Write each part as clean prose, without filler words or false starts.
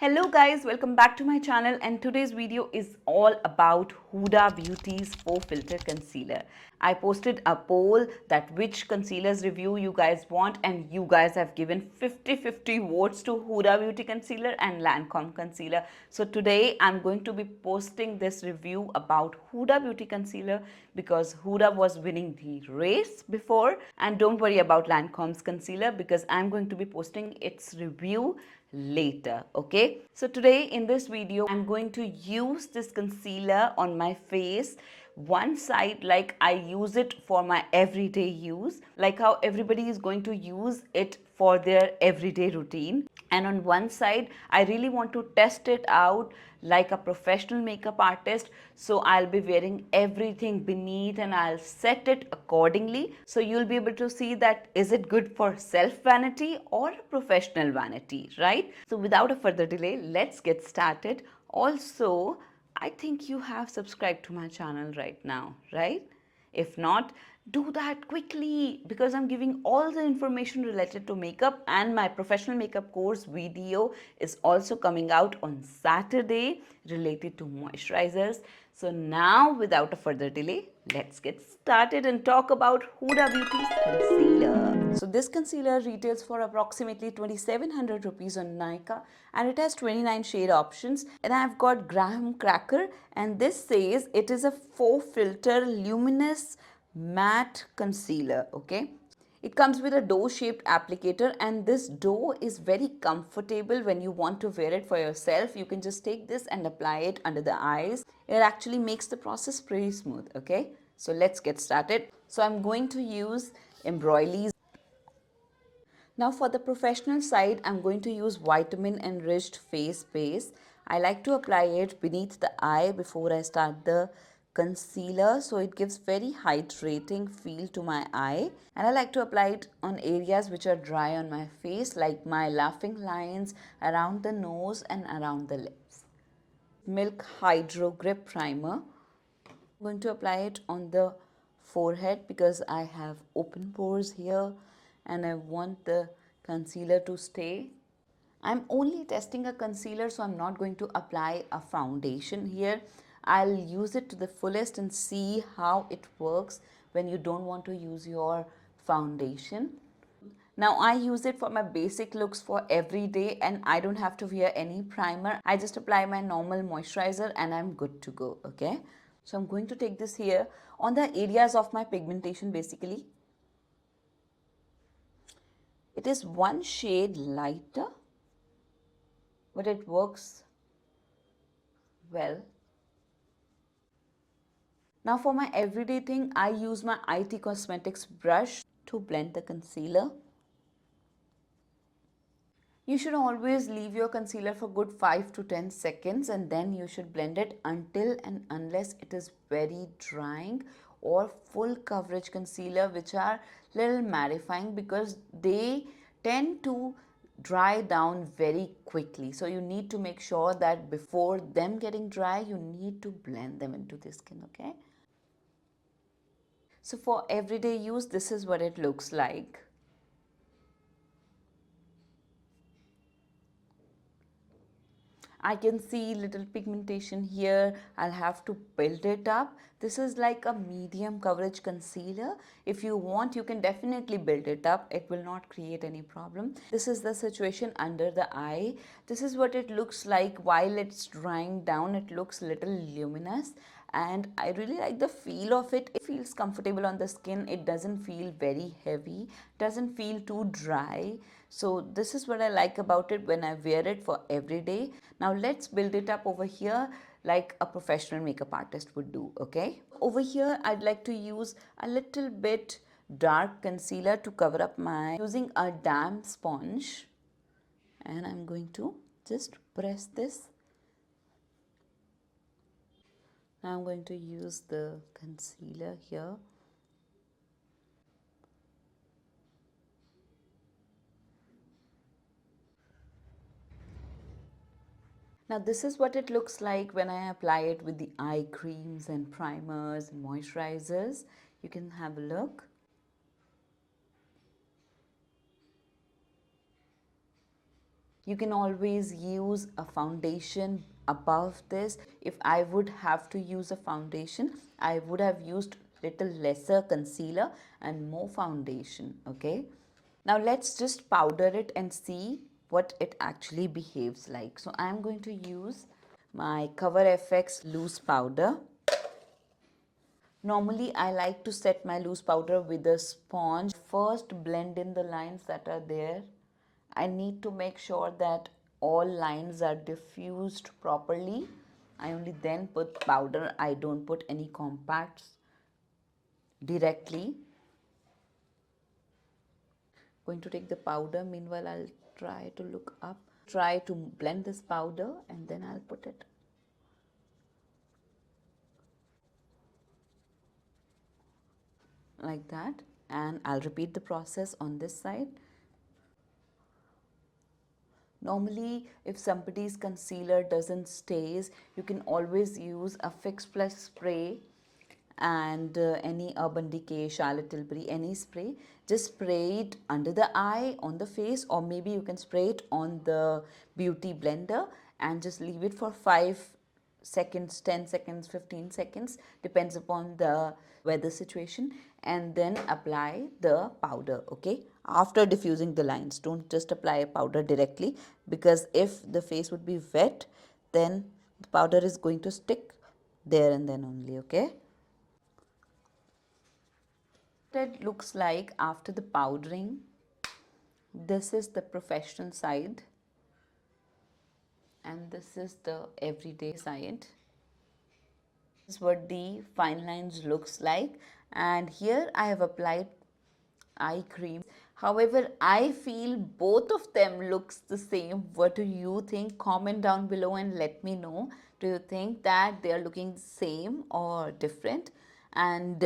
Hello guys, welcome back to my channel, and today's video is all about Huda Beauty's 4 filter concealer. I posted a poll that which concealers review you guys want, and you guys have given 50-50 votes to Huda Beauty concealer and Lancome concealer. So today I'm going to be posting this review about Huda Beauty concealer because Huda was winning the race before, and don't worry about Lancome's concealer because I'm going to be posting its review later. Okay, so today in this video I'm going to use this concealer on my face, one side like I use it for my everyday use, like how everybody is going to use it for their everyday routine, and on one side I really want to test it out like a professional makeup artist. So I'll be wearing everything beneath and I'll set it accordingly, so you'll be able to see that is it good for self vanity or professional vanity, right? So without a further delay, let's get started. Also, I think you have subscribed to my channel right now, right? If not, do that quickly because I'm giving all the information related to makeup, and my professional makeup course video is also coming out on Saturday related to moisturizers. So now without a further delay, let's get started and talk about Huda Beauty's concealer. So this concealer retails for approximately 2700 rupees on Nykaa, and it has 29 shade options, and I've got graham cracker, and this says it is a 4 filter luminous matte concealer. Okay, it comes with a doe shaped applicator, and this doe is very comfortable when you want to wear it for yourself. You can just take this and apply it under the eyes. It actually makes the process pretty smooth. Okay, so let's get started. So I'm going to use embroilies. Now for the professional side, I'm going to use vitamin enriched face base. I like to apply it beneath the eye before I start the concealer, so it gives very hydrating feel to my eye, and I like to apply it on areas which are dry on my face, like my laughing lines, around the nose and around the lips. Milk Hydro Grip Primer. I'm going to apply it on the forehead because I have open pores here and I want the concealer to stay. I'm only testing a concealer, so I'm not going to apply a foundation here. I'll use it to the fullest and see how it works when you don't want to use your foundation. Now I use it for my basic looks for every day, and I don't have to wear any primer. I just apply my normal moisturizer and I'm good to go. Okay, so I'm going to take this here on the areas of my pigmentation. Basically, it is one shade lighter, but it works well. Now for my everyday thing, I use my IT Cosmetics brush to blend the concealer. You should always leave your concealer for good 5 to 10 seconds, and then you should blend it until and unless it is very drying, or full coverage concealer which are little mattifying, because they tend to dry down very quickly. So you need to make sure that before them getting dry, you need to blend them into the skin. Okay, so for everyday use, this is what it looks like. I can see little pigmentation here. I'll have to build it up. This is like a medium coverage concealer. If you want, you can definitely build it up. It will not create any problem. This is the situation under the eye. This is what it looks like while it's drying down. It looks little luminous, and I really like the feel of it. It feels comfortable on the skin. It doesn't feel very heavy, doesn't feel too dry. So this is what I like about it when I wear it for every day. Now let's build it up over here like a professional makeup artist would do. Okay, over here I'd like to use a little bit dark concealer to cover up my, using a damp sponge, and I'm going to just press this. Now I'm going to use the concealer here. Now this is what it looks like when I apply it with the eye creams and primers and moisturizers. You can have a look. You can always use a foundation above this. If I would have to use a foundation, I would have used little lesser concealer and more foundation, okay? Now let's just powder it and see what it actually behaves like. So I'm going to use my Cover FX loose powder. Normally, I like to set my loose powder with a sponge. First, blend in the lines that are there. I need to make sure that all lines are diffused properly. I only then put powder. I don't put any compacts directly. Going to take the powder. Meanwhile, I'll try to look up. Try to blend this powder and then I'll put it like that. And I'll repeat the process on this side. Normally, if somebody's concealer doesn't stays, you can always use a Fix Plus spray and any Urban Decay, Charlotte Tilbury, any spray. Just spray it under the eye, on the face, or maybe you can spray it on the beauty blender and just leave it for 5 seconds, 10 seconds, 15 seconds, depends upon the weather situation, and then apply the powder, okay? After diffusing the lines, don't just apply a powder directly, because if the face would be wet, then the powder is going to stick there and then only, okay? It looks like after the powdering. This is the professional side and this is the everyday side. This is what the fine lines looks like, and here I have applied eye cream. However, I feel both of them looks the same. What do you think? Comment down below and let me know. Do you think that they are looking same or different? And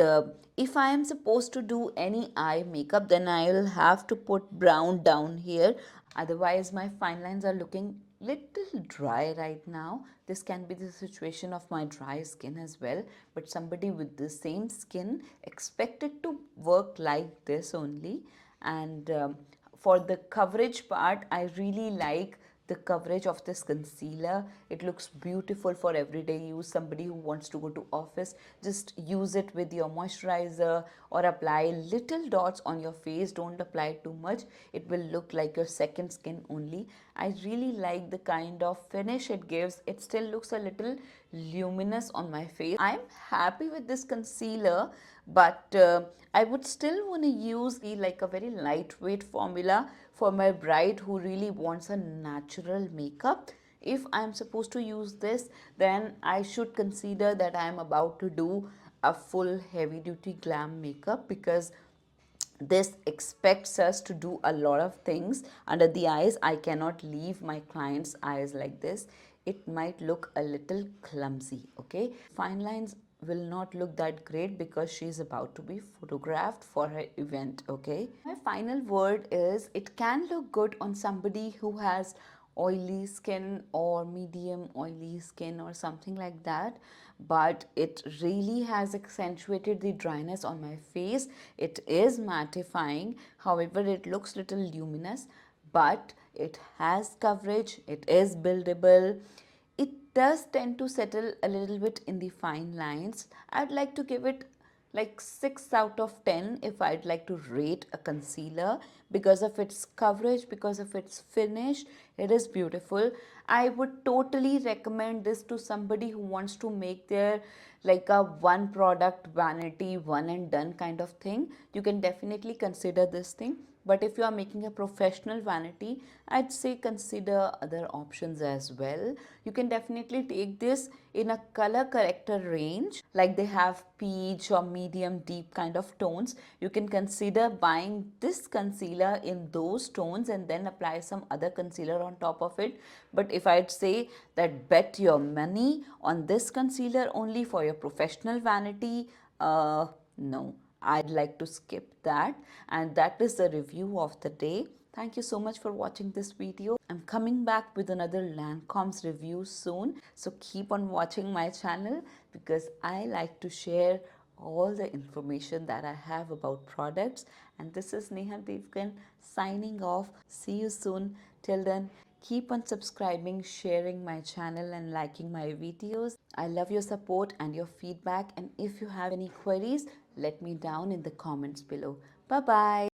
if I am supposed to do any eye makeup, then I will have to put brown down here. Otherwise, my fine lines are looking little dry right now. This can be the situation of my dry skin as well, but somebody with the same skin expected to work like this only. And for the coverage part, I really like the coverage of this concealer. It looks beautiful for everyday use. Somebody who wants to go to office, just use it with your moisturizer or apply little dots on your face. Don't apply too much, it will look like your second skin only. I really like the kind of finish it gives. It still looks a little luminous on my face. I'm happy with this concealer, but I would still want to use like a very lightweight formula for my bride who really wants a natural makeup. If I'm supposed to use this, then I should consider that I'm about to do a full heavy duty glam makeup, because this expects us to do a lot of things under the eyes. I cannot leave my client's eyes like this. It might look a little clumsy, okay? Fine lines will not look that great because she's about to be photographed for her event, okay? My final word is it can look good on somebody who has oily skin or medium oily skin or something like that, but it really has accentuated the dryness on my face. It is mattifying, however it looks little luminous, but it has coverage, it is buildable. It does tend to settle a little bit in the fine lines. I'd like to give it like 6 out of 10 if I'd like to rate a concealer, because of its coverage, because of its finish. It is beautiful. I would totally recommend this to somebody who wants to make their like a one product vanity, one and done kind of thing. You can definitely consider this thing. But if you are making a professional vanity, I'd say consider other options as well. You can definitely take this in a color corrector range, like they have peach or medium deep kind of tones. You can consider buying this concealer in those tones and then apply some other concealer on top of it. But if I'd say that bet your money on this concealer only for your professional vanity, no, I'd like to skip that. And that is the review of the day. Thank you so much for watching this video. I'm coming back with another Lancome's review soon. So keep on watching my channel, because I like to share all the information that I have about products. And this is Neha Devgan signing off. See you soon. Till then, Keep on subscribing, sharing my channel, and liking my videos. I love your support and your feedback. And if you have any queries, let me down in the comments below. Bye bye.